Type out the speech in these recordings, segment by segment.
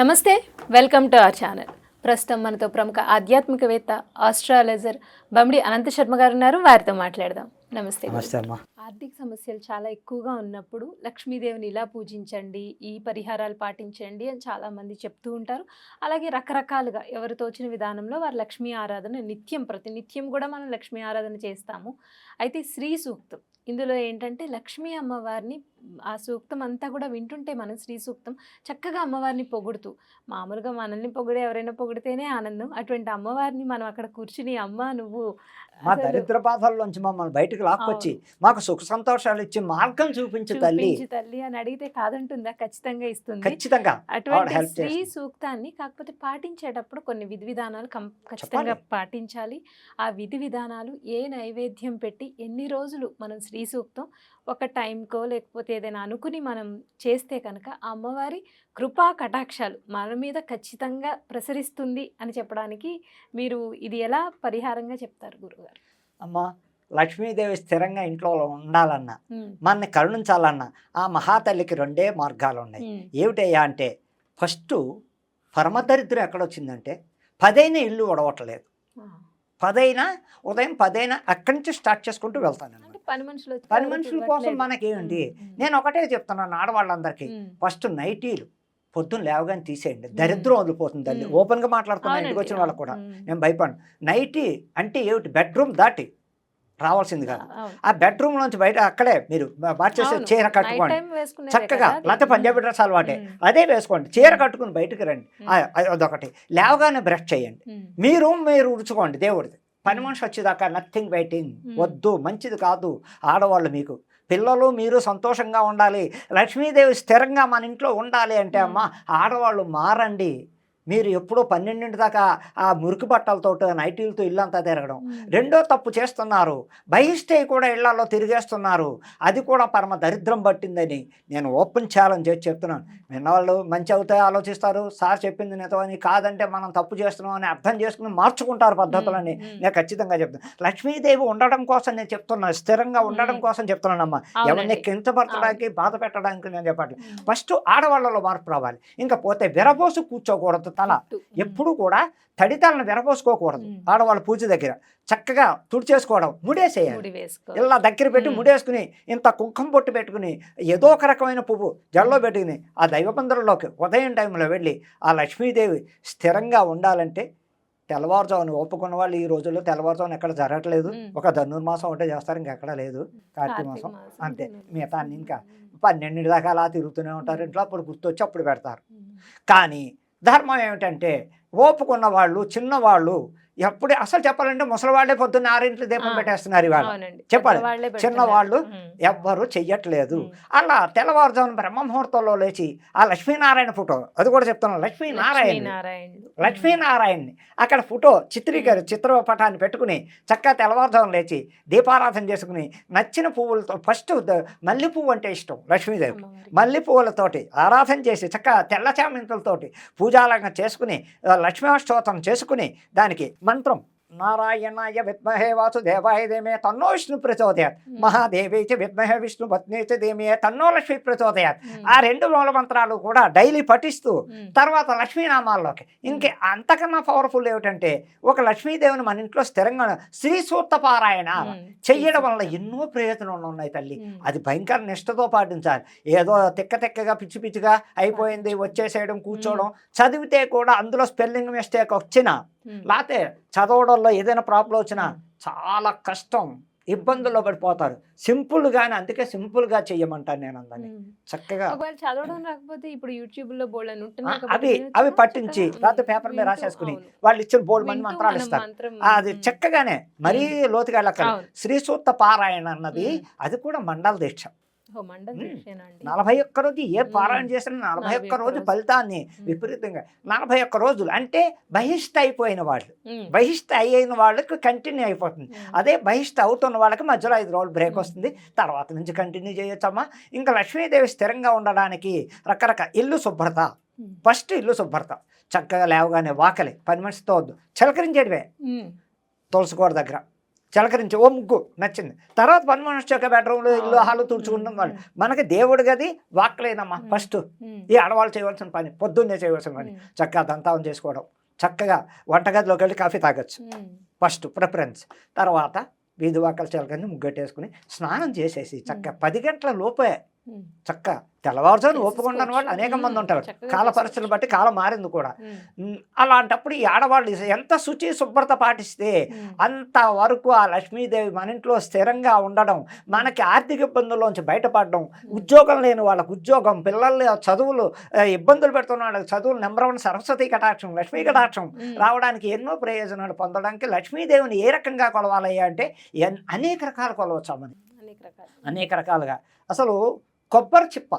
నమస్తే, welcome to our channel. ప్రస్తుతం మనతో ప్రముఖ ఆధ్యాత్మికవేత్త, ఆస్ట్రాలజర్ బమ్మిడి అనంత శర్మ గారు ఉన్నారు. వారితో మాట్లాడదాం. నమస్తే. నమస్తే అమ్మా. ఆర్థిక సమస్యలు చాలా ఎక్కువగా ఉన్నప్పుడు లక్ష్మీదేవిని ఇలా పూజించండి, ఈ పరిహారాలు పాటించండి అని చాలామంది చెప్తూ ఉంటారు. అలాగే రకరకాలుగా ఎవరు తోచిన విధానంలో వారు లక్ష్మీ ఆరాధన ప్రతినిత్యం కూడా మనం లక్ష్మీ ఆరాధన చేస్తాము. అయితే శ్రీ సూక్తం ఇందులో ఏంటంటే లక్ష్మీ అమ్మవారిని ఆ సూక్తం అంతా కూడా వింటుంటే మనం శ్రీ సూక్తం చక్కగా అమ్మవారిని పొగుడుతూ, మామూలుగా మనల్ని పొగిడే ఎవరైనా పొగిడితేనే ఆనందం, అటువంటి అమ్మవారిని మనం అక్కడ కూర్చుని అమ్మ నువ్వు మా దరిద్ర బాధల్లోంచి మమ్మల్ని బయటకు లాక్కొచ్చి మాకు సుఖ సంతోషాలు ఇచ్చి మార్గం చూపించు తల్లి అని అడిగితే కాదంటుందా? ఖచ్చితంగా ఇస్తుంది. ఖచ్చితంగా అటువంటి శ్రీ సూక్తాన్ని కాకపోతే పాటించేటప్పుడు కొన్ని విధి విధానాలు ఖచ్చితంగా పాటించాలి. ఆ విధి విధానాలు ఏ నైవేద్యం పెట్టి ఎన్ని రోజులు మనం శ్రీ సూక్తం ఒక టైంకో లేకపోతే ఏదైనా అనుకుని మనం చేస్తే కనుక ఆ అమ్మవారి కృపా కటాక్షాలు మన మీద ఖచ్చితంగా ప్రసరిస్తుంది అని చెప్పడానికి మీరు ఇది ఎలా పరిహారంగా చెప్తారు గురుగారు? అమ్మా, లక్ష్మీదేవి స్థిరంగా ఇంట్లో ఉండాలన్నా, మనని కరుణించాలన్నా ఆ మహాతల్లికి రెండే మార్గాలు ఉన్నాయి. ఏమిటయ్యా అంటే, ఫస్ట్ పరమదరిద్రం ఎక్కడొచ్చిందంటే 10 ఇల్లు ఉడవట్లేదు. 10 ఉదయం 10 అక్కడి నుంచి స్టార్ట్ చేసుకుంటూ వెళ్తాను. పని మనుషుల కోసం మనకేమిటి, నేను ఒకటే చెప్తున్నాను ఆడవాళ్ళందరికీ, ఫస్ట్ నైటీలు పొద్దున్న లేవగానే తీసేయండి, దరిద్రం వదిలిపోతుంది తల్లి. ఓపెన్గా మాట్లాడుతున్నా ఇంటికి వచ్చిన వాళ్ళకు కూడా, నేను భయపడను. నైటీ అంటే ఏమిటి, బెడ్రూమ్ దాటి రావాల్సింది కాదు. ఆ బెడ్రూమ్ నుంచి బయట అక్కడే మీరు మార్చేసి చీర కట్టుకోండి చక్కగా, లేకపోతే పంజాబీ డ్రెస్ అలవాటే అదే వేసుకోండి, చీర కట్టుకుని బయటకు రండి. అదొకటి. లేవగానే బ్రష్ చేయండి, మీరు ఉడుచుకోండి దేవుడిది. పని మనిషి వచ్చేదాకా నథింగ్ వెయిటింగ్ వద్దు, మంచిది కాదు. ఆడవాళ్ళు మీకు పిల్లలు మీరు సంతోషంగా ఉండాలి, లక్ష్మీదేవి స్థిరంగా మన ఇంట్లో ఉండాలి అంటే అమ్మ ఆడవాళ్ళు మారండి. మీరు ఎప్పుడో 12 దాకా ఆ మురికి బట్టలతో నైటీలతో ఇల్లంతా తిరగడం రెండో తప్పు చేస్తున్నారు. బహిష్టే కూడా ఇళ్లలో తిరిగేస్తున్నారు. అది కూడా పరమ దరిద్రం పట్టిందని నేను ఓపెన్ ఛాలెంజ్ చేసి చెప్తున్నాను. విన్నవాళ్ళు మంచి అవుతాయి ఆలోచిస్తారు, సార్ చెప్పింది నిజమని, కాదంటే మనం తప్పు చేస్తున్నాం అని అర్థం చేసుకుని మార్చుకుంటారు పద్ధతులని నేను ఖచ్చితంగా చెప్తాను. లక్ష్మీదేవి ఉండడం కోసం నేను చెప్తున్నాను, స్థిరంగా ఉండడం కోసం చెప్తున్నానమ్మా. ఎవరిని కించపరచడానికి బాధ పెట్టడానికి నేను చెప్పట్లేదు. ఫస్ట్ ఆడవాళ్ళలో మార్పు రావాలి. ఇంకా పోతే విరబోసు కూర్చోకూడదు. తల ఎప్పుడు కూడా తడితలను విరబోసుకోకూడదు. ఆడవాళ్ళ పూజ దగ్గర చక్కగా తుడిచేసుకోవడం, ముడేసేయాలి. ఇలా దగ్గర పెట్టి ముడేసుకుని ఇంత కుంకుమ పొట్టు పెట్టుకుని ఏదో ఒక రకమైన పువ్వు జల్లో పెట్టుకుని ఆ దైవబంధంలోకి ఉదయం టైంలో వెళ్ళి ఆ లక్ష్మీదేవి స్థిరంగా ఉండాలంటే తెల్లవారుజామున ఒప్పుకున్న వాళ్ళు ఈ రోజుల్లో తెల్లవారుజామున ఎక్కడ జరగట్లేదు. ఒక ధనుర్మాసం ఒకటే చేస్తారు, ఇంకెక్కడ లేదు. కార్తీక మాసం అంతే. మిగతా అన్ని ఇంకా 12 దాకా అలా తిరుగుతూనే ఉంటారు ఇంట్లో. అప్పుడు గుర్తొచ్చి అప్పుడు పెడతారు. కానీ ధర్మం ఏమిటంటే, ఓపుకున్న వాళ్ళు చిన్నవాళ్ళు ఎప్పుడు అసలు చెప్పాలంటే ముసలివాళ్లే పొద్దున్న 6 దీపం పెట్టేస్తున్నారు ఇవాళ. చెప్పాలి, చిన్నవాళ్ళు ఎవ్వరు చెయ్యట్లేదు. అలా తెల్లవారుజామున బ్రహ్మముహూర్తంలో లేచి ఆ లక్ష్మీనారాయణ ఫోటో, అది కూడా చెప్తున్నాను, లక్ష్మీనారాయణని అక్కడ ఫోటో చిత్రపటాన్ని పెట్టుకుని చక్కగా తెల్లవారుజామున లేచి దీపారాధన చేసుకుని నచ్చిన పువ్వులతో, ఫస్ట్ మల్లె పువ్వు అంటే ఇష్టం లక్ష్మీదేవికి, మల్లె పువ్వులతోటి ఆరాధన చేసి చక్కగా తెల్ల చామంతులతోటి పూజాలంగా చేసుకుని లక్ష్మీష్టోత్రం చేసుకుని దానికి మంత్రం నారాయణాయ విద్మహే వాసుదేవాయ ధీమహి తన్నో విష్ణు ప్రచోదయాత్, మహాదేవి చ విద్మహే విష్ణు పత్ని చ ధీమహి తన్నో లక్ష్మీ ప్రచోదయాత్. ఆ 2 మూల మంత్రాలు కూడా డైలీ పఠిస్తూ తర్వాత లక్ష్మీనామాల్లోకి ఇంకే అంతకన్నా పవర్ఫుల్ ఏమిటంటే, ఒక లక్ష్మీదేవిని మన ఇంట్లో స్థిరంగా శ్రీ సూక్త పారాయణ చెయ్యడం వల్ల ఎన్నో ప్రయోజనాలు ఉన్నాయి తల్లి. అది భయంకర నిష్టతో పాటించాలి. ఏదో తిక్కగా పిచ్చి పిచ్చిగా అయిపోయింది వచ్చేసేయడం కూర్చోవడం, చదివితే కూడా అందులో స్పెల్లింగ్ మిస్టేక్ వచ్చినా లేకపోతే చదవడంలో ఏదైనా ప్రాబ్లం వచ్చినా చాలా కష్టం, ఇబ్బందుల్లో పడిపోతారు. సింపుల్గానే, అందుకే సింపుల్గా చెయ్యమంటాను నేను అందరినీ. చక్కగా చదవడం రాకపోతే ఇప్పుడు యూట్యూబ్ లో అవి పట్టించి లేకపోతే పేపర్ మీద రాసేసుకుని వాళ్ళు ఇచ్చిన బోల్డ్ మంది మంత్రాలు ఇస్తారు. అది చక్కగానే మరీ లోతుగా వెళ్ళక్కర్లేదు. శ్రీ సూక్త పారాయణ అన్నది అది కూడా మండల దీక్ష. 41 రోజు ఏ పారాయణ చేసినా 41 రోజు ఫలితాన్ని విపరీతంగా 41 రోజులు అంటే బహిష్ట అయిపోయిన వాళ్ళు, బహిష్ట అయిన వాళ్ళకి కంటిన్యూ అయిపోతుంది. అదే బహిష్ట అవుతున్న వాళ్ళకి మధ్యలో 5 రోజులు బ్రేక్ వస్తుంది, తర్వాత నుంచి కంటిన్యూ చేయొచ్చమ్మా. ఇంకా లక్ష్మీదేవి స్థిరంగా ఉండడానికి రకరకాల ఇల్లు శుభ్రత, ఫస్ట్ ఇల్లు శుభ్రత. చక్కగా లేవగానే వాకలి పని మనిషితో వద్దు, చిలకరించేటివే తులసి కోట దగ్గర చిలకరించి ఓ ముగ్గు నచ్చింది, తర్వాత పని మనిషి యొక్క బెడ్రూమ్లో ఇల్లు హాలు తుడుచుకుంటాం వాళ్ళు. మనకి దేవుడి గది వాక్లేనమ్మా ఫస్ట్. ఈ ఆడవాళ్ళు చేయవలసిన పని, పొద్దున్నే చేయవలసిన పని చక్కగా దంతావం చేసుకోవడం, చక్కగా వంటగదిలోకి వెళ్ళి కాఫీ తాగొచ్చు ఫస్ట్ ప్రిఫరెన్స్. తర్వాత వీధి వాకలు చిలకని ముగ్గట్టేసుకుని స్నానం చేసేసి చక్కగా 10 గంటల లోపే చక్క తెల్లవారుజాను ఒప్పుకున్న వాళ్ళు అనేక మంది ఉంటారు. కాల పరిస్థితులు బట్టి కాలం మారింది కూడా. అలాంటప్పుడు ఈ ఆడవాళ్ళు ఎంత శుచి శుభ్రత పాటిస్తే అంతవరకు ఆ లక్ష్మీదేవి మన ఇంట్లో స్థిరంగా ఉండడం, మనకి ఆర్థిక ఇబ్బందుల్లోంచి బయటపడడం, ఉద్యోగం లేని వాళ్ళకు ఉద్యోగం, పిల్లలు చదువులు ఇబ్బందులు పెడుతున్న వాళ్ళకి చదువులు, నెంబర్ 1 సరస్వతి కటాక్షం, లక్ష్మీ కటాక్షం రావడానికి ఎన్నో ప్రయోజనాలు పొందడానికి లక్ష్మీదేవిని ఏ రకంగా కొలవాలయ్యా అంటే అనేక రకాలు కొలవచ్చామని, అనేక రకాలుగా. అసలు కొబ్బరి చిప్ప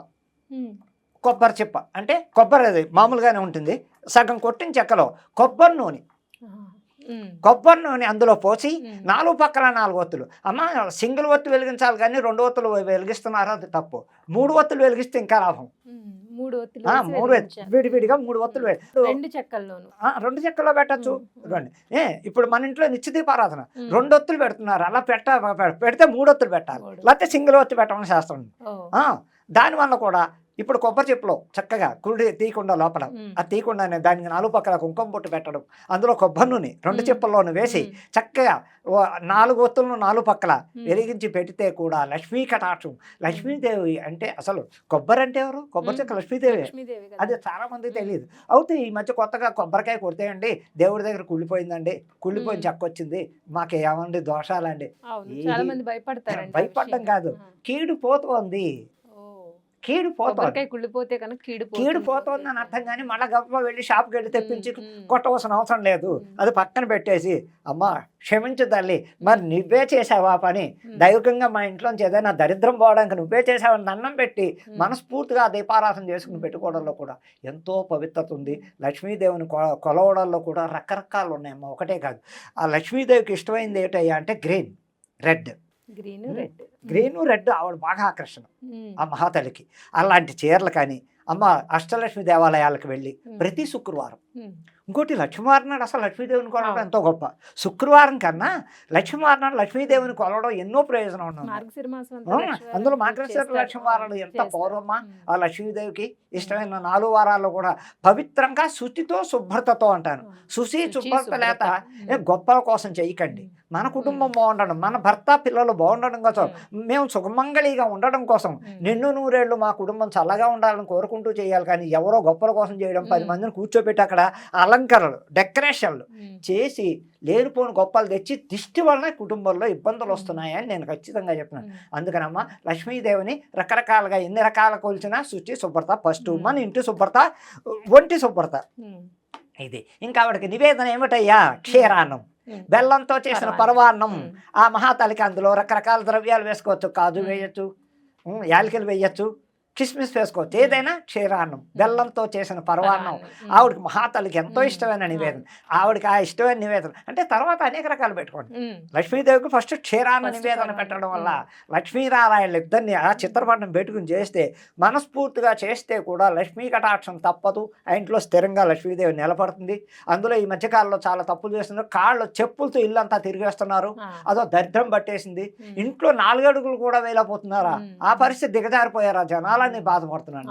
అంటే కొబ్బరి అది మామూలుగానే ఉంటుంది, సగం కొట్టిన చెక్కలో కొబ్బరి నూనె అందులో పోసి 4 పక్కల 4 ఒత్తులు. అమ్మ సింగిల్ ఒత్తు వెలిగించాలి కానీ 2 ఒత్తులు వెలిగిస్తున్నారు, అది తప్పు. 3 ఒత్తులు వెలిగిస్తే ఇంకా లాభం. 3 విడివిడిగా 3 ఒత్తులు 2 చెక్కల్లో పెట్టచ్చు. ఇప్పుడు మన ఇంట్లో నిత్య దీపారాధన 2 ఒత్తులు పెడుతున్నారు, అలా పెడితే 3 ఒత్తులు పెట్టాలి, లేకపోతే సింగిల్ ఒత్తు పెట్టమని శాస్త్రం. దానివల్ల కూడా ఇప్పుడు కొబ్బరి చెప్పులో చక్కగా కుడి తీయకుండా లోపల అది తీయకుండానే దానికి 4 పక్కల కుంకుమ బొట్టు పెట్టడం, అందులో కొబ్బరి నూనె 2 చెప్పుల్లోనూ వేసి చక్కగా 4 ఒత్తులను 4 పక్కల వెలిగించి పెడితే కూడా లక్ష్మీ కటాక్షం. లక్ష్మీదేవి అంటే అసలు కొబ్బరి అంటే ఎవరు? కొబ్బరి చెక్క లక్ష్మీదేవి. అది చాలా మందికి తెలియదు. అయితే ఈ మధ్య కొత్తగా కొబ్బరికాయ కొడితేయండి దేవుడి దగ్గర కుళ్ళిపోయిందండి, కుళ్ళిపోయిన చెక్క వచ్చింది, మాకు ఏమండి దోషాలండి. భయపడడం కాదు, కీడు పోతోంది, కీడు పోతోంది అని అర్థం. కానీ మళ్ళీ గొప్ప వెళ్ళి షాప్కి వెళ్ళి తెప్పించి కొట్టవలసిన అవసరం లేదు, అది పక్కన పెట్టేసి అమ్మా క్షమించు తల్లి, మరి నువ్వే చేసావా పని, దైవికంగా మా ఇంట్లోంచి ఏదైనా దరిద్రం పోవడానికి నువ్వే చేసావని దండం పెట్టి మనస్ఫూర్తిగా దీపారాధన చేసుకుని పెట్టుకోవడంలో కూడా ఎంతో పవిత్రత ఉంది. లక్ష్మీదేవిని కొలవడంలో కూడా రకరకాలు ఉన్నాయమ్మా, ఒకటే కాదు. ఆ లక్ష్మీదేవికి ఇష్టమైంది ఏంటయ్యా అంటే గ్రీను రెడ్ ఆవిడ బాగా ఆకర్షణ ఆ మహాతలికి. అలాంటి చీరలు కానీ అమ్మ అష్టలక్ష్మి దేవాలయాలకు వెళ్ళి ప్రతి శుక్రవారం, ఇంకోటి లక్ష్మీవారం నాడు అసలు లక్ష్మీదేవిని కొలవడం ఎంతో గొప్ప. శుక్రవారం కన్నా లక్ష్మీవారం నాడు లక్ష్మీదేవిని కొలవడం ఎన్నో ప్రయోజనం ఉన్నది. అందులో మార్గశిర లక్ష్మీవారాలు ఎంత పౌర్వమా ఆ లక్ష్మీదేవికి ఇష్టమైన 4 వారాల్లో కూడా పవిత్రంగా శుచితో శుభ్రతతో అంటాను. శుచి శుభ్రత లేక గొప్పల కోసం చేయకండి, మన కుటుంబం బాగుండడం, మన భర్త పిల్లలు బాగుండడం కోసం, మేము సుఖమంగళిగా ఉండడం కోసం, నిన్ను 100 ఏళ్ళు మా కుటుంబం చల్లగా ఉండాలని కోరుకుంటూ చేయాలి. కానీ ఎవరో గొప్పల కోసం చేయడం, 10 మందిని కూర్చోబెట్టి అక్కడ అలంకరణలు డెకరేషన్లు చేసి లేనిపోని గొప్పలు తెచ్చి దిష్టి వలన కుటుంబంలో ఇబ్బందులు వస్తున్నాయని నేను ఖచ్చితంగా చెప్తున్నాను. అందుకనమ్మా లక్ష్మీదేవిని రకరకాలుగా ఎన్ని రకాల కొలిచినా శుచి శుభ్రత ఫస్ట్, మన ఇంటి శుభ్రత, ఒంటి శుభ్రత ఇది. ఇంకా ఆవిడకి నివేదన ఏమిటయ్యా? క్షీరాన్నం, బెల్లంతో చేసిన పరవాన్నం. ఆ మహాతలికి అందులో రకరకాల ద్రవ్యాలు వేసుకోవచ్చు, కాజు వేయచ్చు, యాలకులు వేయచ్చు, కిస్మిస్ వేసుకోవచ్చు, ఏదైనా క్షీరాన్నం బెల్లంతో చేసిన పరవాన్నం ఆవిడకి మహాతల్లికి ఎంతో ఇష్టమైన నివేదన. ఆవిడకి ఆ ఇష్టమైన నివేదన అంటే తర్వాత అనేక రకాలు పెట్టుకోండి. లక్ష్మీదేవికి ఫస్ట్ క్షీరాన్న నివేదన పెట్టడం వల్ల లక్ష్మీనారాయణలు ఇద్దరిని ఆ చిత్రపటం పెట్టుకుని చేస్తే, మనస్ఫూర్తిగా చేస్తే కూడా లక్ష్మీ కటాక్షం తప్పదు, ఆ ఇంట్లో స్థిరంగా లక్ష్మీదేవి నిలబడుతుంది. అందులో ఈ మధ్యకాలంలో చాలా తప్పులు చేస్తున్నారు, కాళ్ళు చెప్పులతో ఇల్లంతా తిరిగేస్తున్నారు, అదో దరిద్రం పట్టేసింది, ఇంట్లో 4 అడుగులు కూడా వేయలేకపోతున్నారా, ఆ పరిస్థితి దిగజారిపోయారా జనాలు బాధపడుతున్నాను.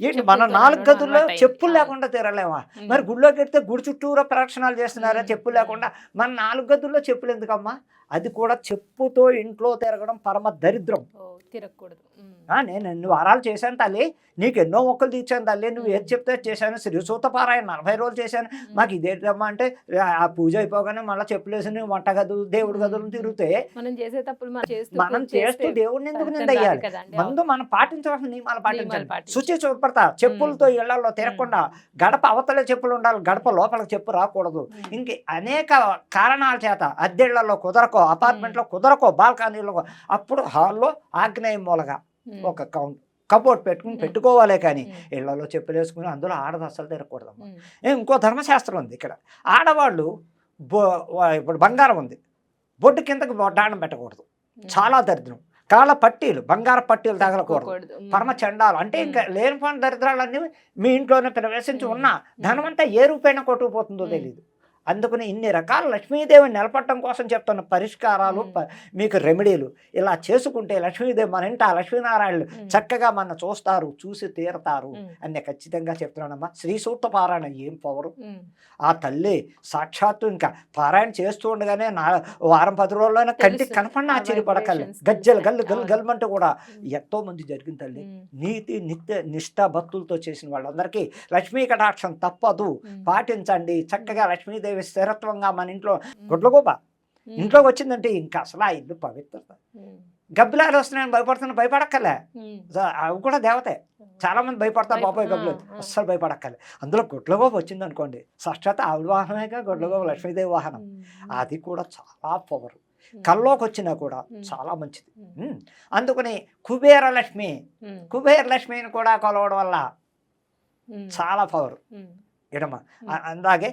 ఏంటి మన 4 గదుల్లో చెప్పులు లేకుండా తిరగలేమా? మరి గుడిలోకి వెళ్తే గుడి చుట్టూరా ప్రదక్షిణాలు చేస్తున్నారా చెప్పులు లేకుండా? మన 4 గదుల్లో చెప్పులు ఎందుకమ్మా? అది కూడా చెప్పుతో ఇంట్లో తిరగడం పరమ దరిద్రం. తిరగకూడదు. నేను ఎన్ని వారాలు చేశాను తల్లి, నీకు ఎన్నో మొక్కలు తీర్చాను తల్లి, నువ్వు ఏది చెప్తే చేశాను, శ్రీసూత పారాయణ 40 రోజులు చేశాను, మాకు ఇదేంటమ్మా అంటే ఆ పూజ అయిపోగానే మళ్ళీ చెప్పులు వేసి వంట గదులు దేవుడి గదులను తిరిగితే మనం చేస్తూ దేవుడిని ఎందుకు నిందయ్యాలి? ముందు మనం పాటించవలసిన నియమాలు పాటించాలి. శుచి శుభ్రత, చెప్పులతో ఇళ్లలో తిరగకుండా, గడప అవతల చెప్పులు ఉండాలి, గడప లోపలికి చెప్పు రాకూడదు. ఇంక అనేక కారణాల చేత అద్దెళ్లలో కుదరకో, అపార్ట్మెంట్లో కుదరకో, బాల్కనీలో, అప్పుడు హాల్లో ఆగ్నేయ మూలగా ఒక కబోర్డ్ పెట్టుకోవాలే కానీ ఇళ్లలో చెప్పులు వేసుకుని అందులో ఆడది అస్సలు తిరగకూడదు. ఇంకో ధర్మశాస్త్రం ఉంది ఇక్కడ. ఆడవాళ్ళు ఇప్పుడు బంగారం ఉంది, బొడ్డు కిందకి డాణం పెట్టకూడదు, చాలా దరిద్రం. కాళ్ళ పట్టీలు, బంగార పట్టీలు తగలకూడదు, పరమ చండాలు. అంటే ఇంకా లేనిపోయిన దరిద్రాలన్నీ మీ ఇంట్లోనే ప్రవేశించి ఉన్నా ధనమంతా ఏ రూపైనా కొట్టుకుపోతుందో తెలియదు. అందుకని ఇన్ని రకాల లక్ష్మీదేవిని నిలపడటం కోసం చెప్తున్న పరిష్కారాలు మీకు రెమెడీలు ఇలా చేసుకుంటే లక్ష్మీదేవి మన ఇంట లక్ష్మీనారాయణులు చక్కగా మన చూస్తారు, చూసి తీరతారు అని ఖచ్చితంగా చెప్తున్నానమ్మా. శ్రీ సూక్త పారాయణ ఏం పవరు! ఆ తల్లి సాక్షాత్తు ఇంకా పారాయణ చేస్తూ ఉండగానే వారం 10 రోజుల్లోనే కంటికి కనపడిన ఆశ్చర్యపడకల్లి గజ్జలు గల్లు గల్లు గల్మంటూ కూడా ఎంతో మంది జరిగింది తల్లి. నీతి నిష్ఠా భక్తులతో చేసిన వాళ్ళందరికీ లక్ష్మీ కటాక్షం తప్పదు, పాటించండి. చక్కగా లక్ష్మీదేవి స్థిరత్వంగా మన ఇంట్లో గుడ్లగూబ ఇంట్లోకి వచ్చిందంటే ఇంకా అసలు ఆ ఇల్లు పవిత్రత. గబ్బిలాలు వస్తున్నాయని భయపడక్కలే, అవి కూడా దేవతే. చాలా మంది భయపడతారు బాబాయ్ గబ్బులు, అస్సలు భయపడక్కలే. అందులో గుడ్లగూబ వచ్చింది అనుకోండి, సాక్షాత్ ఆవిడ వాహనమేగా గుడ్లగూబ, లక్ష్మీదేవి వాహనం. అది కూడా చాలా పవర్. కల్లోకి వచ్చినా కూడా చాలా మంచిది. అందుకని కుబేర లక్ష్మిని కూడా కొలవడం వల్ల చాలా పవర్ ఇడమ. అలాగే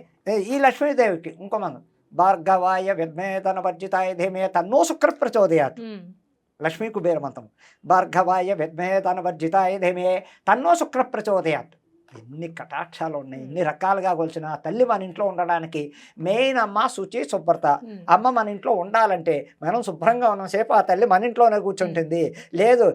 ఈ లక్ష్మీదేవికి ఇంకో మనం భార్గవాయ విద్మే తన వర్జితాయ ధీమే తన్నో శుక్ర ప్రచోదయాత్. లక్ష్మీ కుబేర మంత్రం భార్గవాయ విద్మే తన వర్జితాయ ధీమే తన్నో శుక్ర ప్రచోదయాత్. ఎన్ని కటాక్షాలు ఉన్నాయి, ఎన్ని రకాలుగా కొలిచిన తల్లి మన ఇంట్లో ఉండడానికి మెయిన్ అమ్మ శుచి శుభ్రత. అమ్మ మన ఇంట్లో ఉండాలంటే మనం శుభ్రంగా ఉన్నసేపు ఆ తల్లి మన ఇంట్లోనే కూర్చుంటుంది. లేదు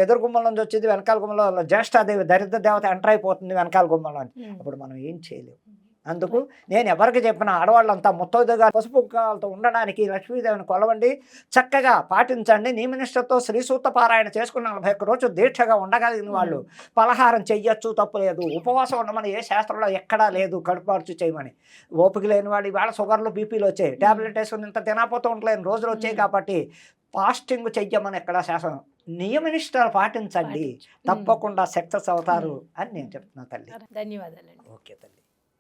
ఎదురు గుమ్మల నుంచి వచ్చేది వెనకాల గుమ్మలో జ్యేష్ఠాదేవి దరిద్ర దేవత ఎంటర్ అయిపోతుంది వెనకాల గుమ్మలో, అప్పుడు మనం ఏం చేయలేము. అందుకు నేను ఎవరికి చెప్పిన ఆడవాళ్ళంతా ముత్తైదుగా పసుపు కుంకాలతో ఉండడానికి లక్ష్మీదేవిని కొలవండి, చక్కగా పాటించండి. నియమనిష్టతో శ్రీ సూక్త పారాయణ చేసుకున్న 41 రోజులు దీక్షగా ఉండగలిగిన వాళ్ళు పలహారం చెయ్యొచ్చు, తప్పు లేదు. ఉపవాసం ఉండమని ఏ శాస్త్రంలో ఎక్కడా లేదు, కడుపార్చు చేయమని. ఓపిక లేని వాళ్ళు ఇవాళ షుగర్లు బీపీలు వచ్చాయి, ట్యాబ్లెట్ వేసుకుని ఇంత తినకపోతూ ఉండలేని రోజులు వచ్చాయి కాబట్టి ఫాస్టింగ్ చెయ్యమని ఎక్కడా శాసనం. నియమనిష్టాలు పాటించండి, తప్పకుండా సక్సెస్ అవుతారు అని నేను చెప్తున్నా తల్లి. ధన్యవాదాలండి. ఓకే తల్లి.